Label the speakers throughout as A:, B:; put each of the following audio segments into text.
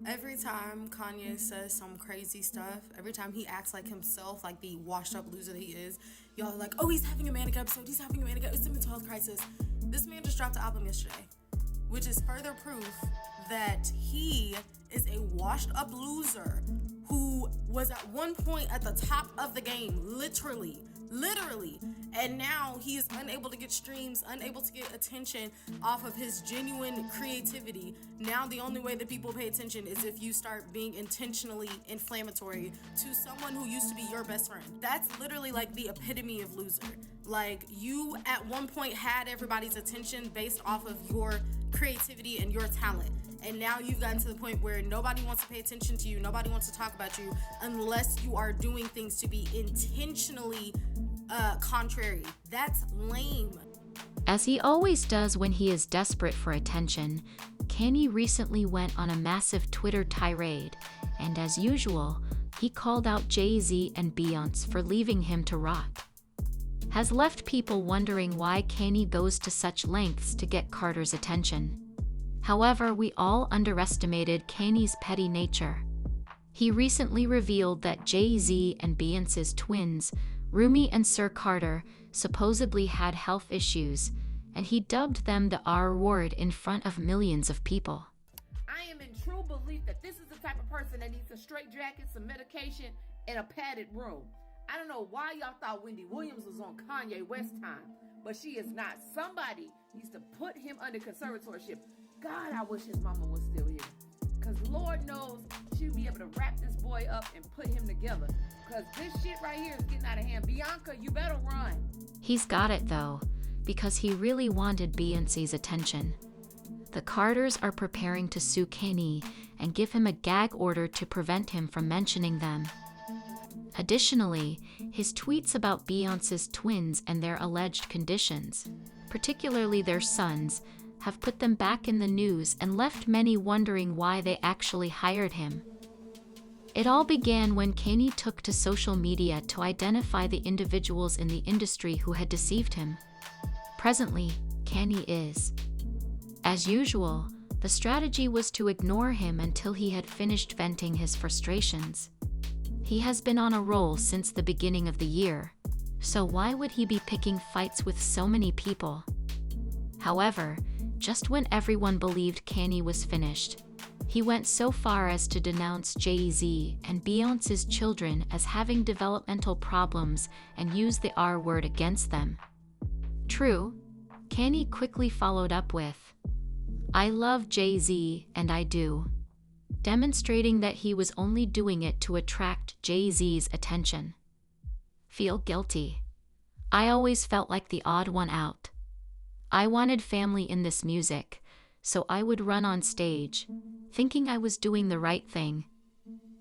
A: Every time Kanye says some crazy stuff, every time he acts like himself, like the washed up loser that he is, y'all are like, oh, he's having a manic episode, he's having a manic episode, it's a mental health crisis. This man just dropped an album yesterday, which is further proof that he is a washed up loser who was at one point at the top of the game, literally, and now he is unable to get streams, unable to get attention off of his genuine creativity. Now the only way that people pay attention is if you start being intentionally inflammatory to someone who used to be your best friend. That's literally like the epitome of loser. Like, you at one point had everybody's attention based off of your creativity and your talent, and now you've gotten to the point where nobody wants to pay attention to you, nobody wants to talk about you unless you are doing things to be intentionally contrary. That's lame.
B: As he always does when he is desperate for attention, Kanye recently went on a massive Twitter tirade, and as usual, he called out Jay-Z and Beyoncé for leaving him to rot. Has left people wondering why Kanye goes to such lengths to get Carter's attention. However, we all underestimated Kanye's petty nature. He recently revealed that Jay-Z and Beyoncé's twins, Rumi and Sir Carter, supposedly had health issues, and he dubbed them the R word in front of millions of people.
C: I am in true belief that this is the type of person that needs a straight jacket, some medication, and a padded room. I don't know why y'all thought Wendy Williams was on Kanye West time, but she is not. Somebody needs to put him under conservatorship. God, I wish his mama was still here. Because Lord knows she'll be able to wrap this boy up and put him together. Because this shit right here is getting out of hand. Bianca, you better run.
B: He's got it though, because he really wanted Beyoncé's attention. The Carters are preparing to sue Kanye and give him a gag order to prevent him from mentioning them. Additionally, his tweets about Beyoncé's twins and their alleged conditions, particularly their sons, have put them back in the news and left many wondering why they actually hired him. It all began when Kanye took to social media to identify the individuals in the industry who had deceived him. Presently, Kanye is. As usual, the strategy was to ignore him until he had finished venting his frustrations. He has been on a roll since the beginning of the year, so why would he be picking fights with so many people? However, just when everyone believed Kanye was finished, he went so far as to denounce Jay-Z and Beyoncé's children as having developmental problems and use the R word against them. True, Kanye quickly followed up with, "I love Jay-Z and I do," demonstrating that he was only doing it to attract Jay-Z's attention. Feel guilty. I always felt like the odd one out. I wanted family in this music, so I would run on stage, thinking I was doing the right thing.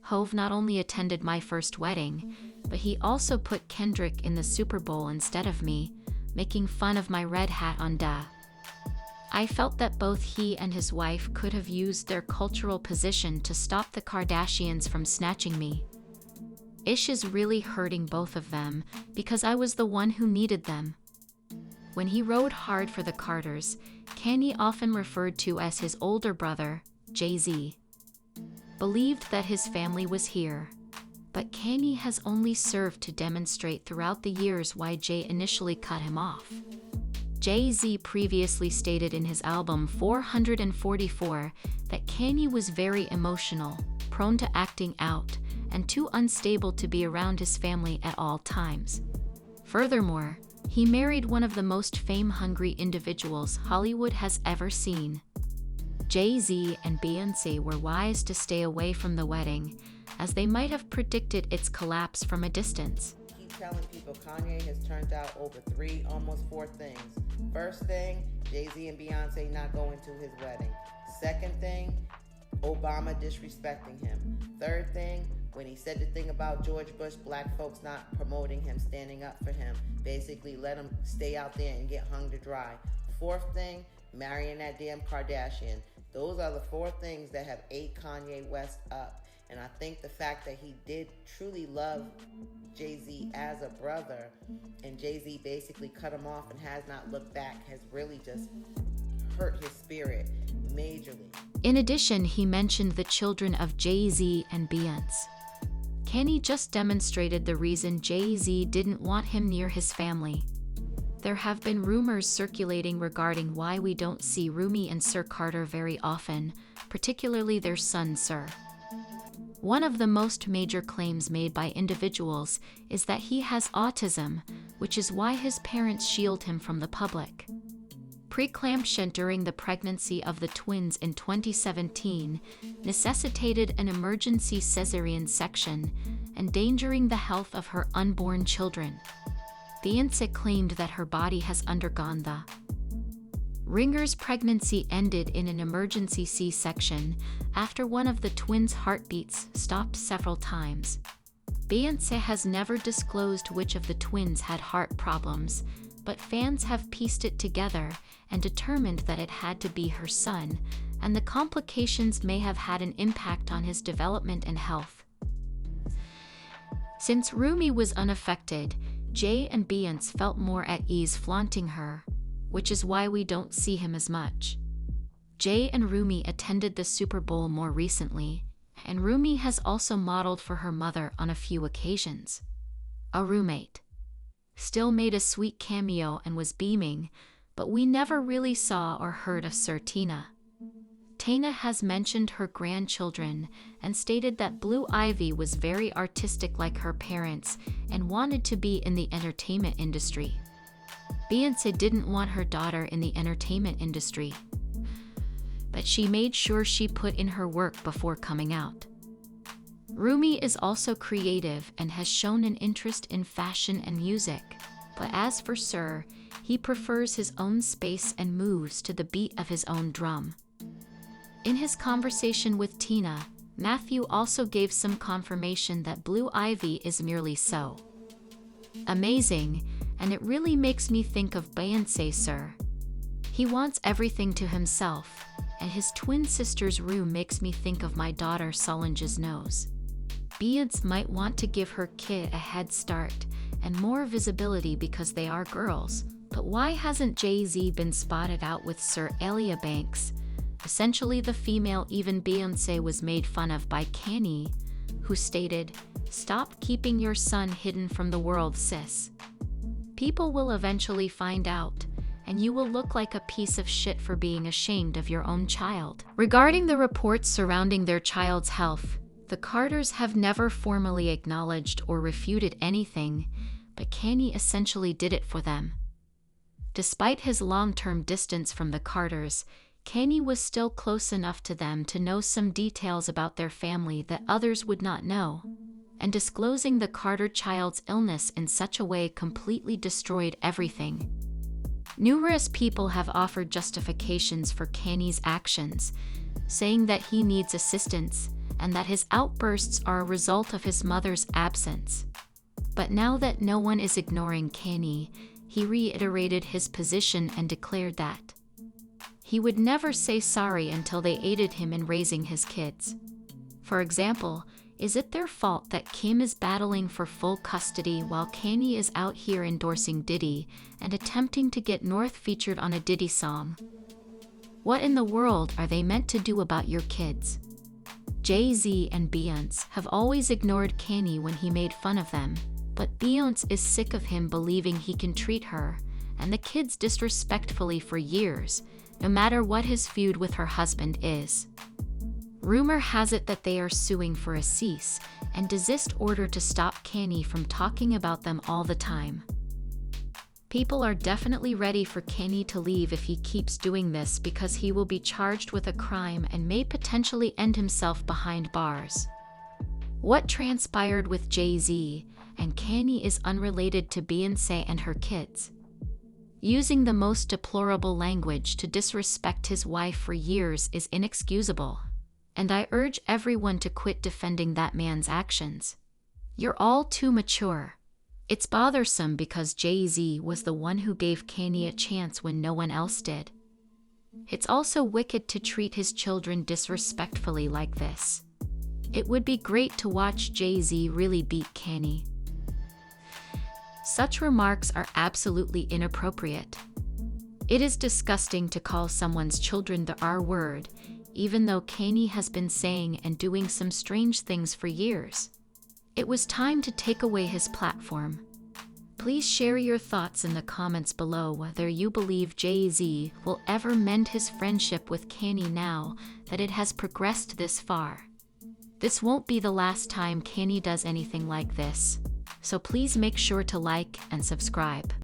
B: Hove not only attended my first wedding, but he also put Kendrick in the Super Bowl instead of me, making fun of my red hat on Da. I felt that both he and his wife could have used their cultural position to stop the Kardashians from snatching me. Ish is really hurting both of them because I was the one who needed them. When he rode hard for the Carters, Kanye, often referred to as his older brother, Jay-Z, believed that his family was here. But Kanye has only served to demonstrate throughout the years why Jay initially cut him off. Jay-Z previously stated in his album 444 that Kanye was very emotional, prone to acting out, and too unstable to be around his family at all times. Furthermore, he married one of the most fame-hungry individuals Hollywood has ever seen. Jay-Z and Beyoncé were wise to stay away from the wedding, as they might have predicted its collapse from a distance.
D: Telling people Kanye has turned out over 3, almost 4 things. First thing, Jay-Z and Beyonce not going to his wedding. Second thing, Obama disrespecting him. Third thing, when he said the thing about George Bush, black folks not promoting him, standing up for him. Basically let him stay out there and get hung to dry. Fourth thing, marrying that damn Kardashian. Those are the 4 things that have ate Kanye West up. And I think the fact that he did truly love Jay-Z as a brother, and Jay-Z basically cut him off and has not looked back, has really just hurt his spirit majorly.
B: In addition, he mentioned the children of Jay-Z and Beyoncé. Kanye just demonstrated the reason Jay-Z didn't want him near his family. There have been rumors circulating regarding why we don't see Rumi and Sir Carter very often, particularly their son Sir. One of the most major claims made by individuals is that he has autism, which is why his parents shield him from the public. Preeclampsia during the pregnancy of the twins in 2017 necessitated an emergency cesarean section, endangering the health of her unborn children. Beyoncé claimed that her body has undergone the Ringer's pregnancy ended in an emergency C-section after one of the twins' heartbeats stopped several times. Beyoncé has never disclosed which of the twins had heart problems, but fans have pieced it together and determined that it had to be her son, and the complications may have had an impact on his development and health. Since Rumi was unaffected, Jay and Beyoncé felt more at ease flaunting her, which is why we don't see him as much. Jay and Rumi attended the Super Bowl more recently, and Rumi has also modeled for her mother on a few occasions. A roommate still made a sweet cameo and was beaming, but we never really saw or heard of Sir Tina. Tina has mentioned her grandchildren and stated that Blue Ivy was very artistic like her parents and wanted to be in the entertainment industry. Beyoncé didn't want her daughter in the entertainment industry, but she made sure she put in her work before coming out. Rumi is also creative and has shown an interest in fashion and music, but as for Sir, he prefers his own space and moves to the beat of his own drum. In his conversation with Tina, Matthew also gave some confirmation that Blue Ivy is merely so amazing, and it really makes me think of Beyoncé Sir. He wants everything to himself, and his twin sister's room makes me think of my daughter Solange's nose. Beyoncé might want to give her kid a head start and more visibility because they are girls, but why hasn't Jay-Z been spotted out with Sir Elia Banks, essentially the female even Beyoncé was made fun of by Kanye, who stated, "Stop keeping your son hidden from the world, sis. People will eventually find out, and you will look like a piece of shit for being ashamed of your own child." Regarding the reports surrounding their child's health, the Carters have never formally acknowledged or refuted anything, but Kanye essentially did it for them. Despite his long-term distance from the Carters, Kanye was still close enough to them to know some details about their family that others would not know, and disclosing the Carter child's illness in such a way completely destroyed everything. Numerous people have offered justifications for Kanye's actions, saying that he needs assistance and that his outbursts are a result of his mother's absence. But now that no one is ignoring Kanye, he reiterated his position and declared that he would never say sorry until they aided him in raising his kids. For example, is it their fault that Kim is battling for full custody while Kanye is out here endorsing Diddy and attempting to get North featured on a Diddy song? What in the world are they meant to do about your kids? Jay-Z and Beyoncé have always ignored Kanye when he made fun of them, but Beyoncé is sick of him believing he can treat her and the kids disrespectfully for years, no matter what his feud with her husband is. Rumor has it that they are suing for a cease and desist order to stop Kanye from talking about them all the time. People are definitely ready for Kanye to leave if he keeps doing this because he will be charged with a crime and may potentially end himself behind bars. What transpired with Jay-Z and Kanye is unrelated to Beyoncé and her kids. Using the most deplorable language to disrespect his wife for years is inexcusable, and I urge everyone to quit defending that man's actions. You're all too mature. It's bothersome because Jay-Z was the one who gave Kanye a chance when no one else did. It's also wicked to treat his children disrespectfully like this. It would be great to watch Jay-Z really beat Kanye. Such remarks are absolutely inappropriate. It is disgusting to call someone's children the R word, even though Kanye has been saying and doing some strange things for years. It was time to take away his platform. Please share your thoughts in the comments below whether you believe Jay-Z will ever mend his friendship with Kanye now that it has progressed this far. This won't be the last time Kanye does anything like this, so please make sure to like and subscribe.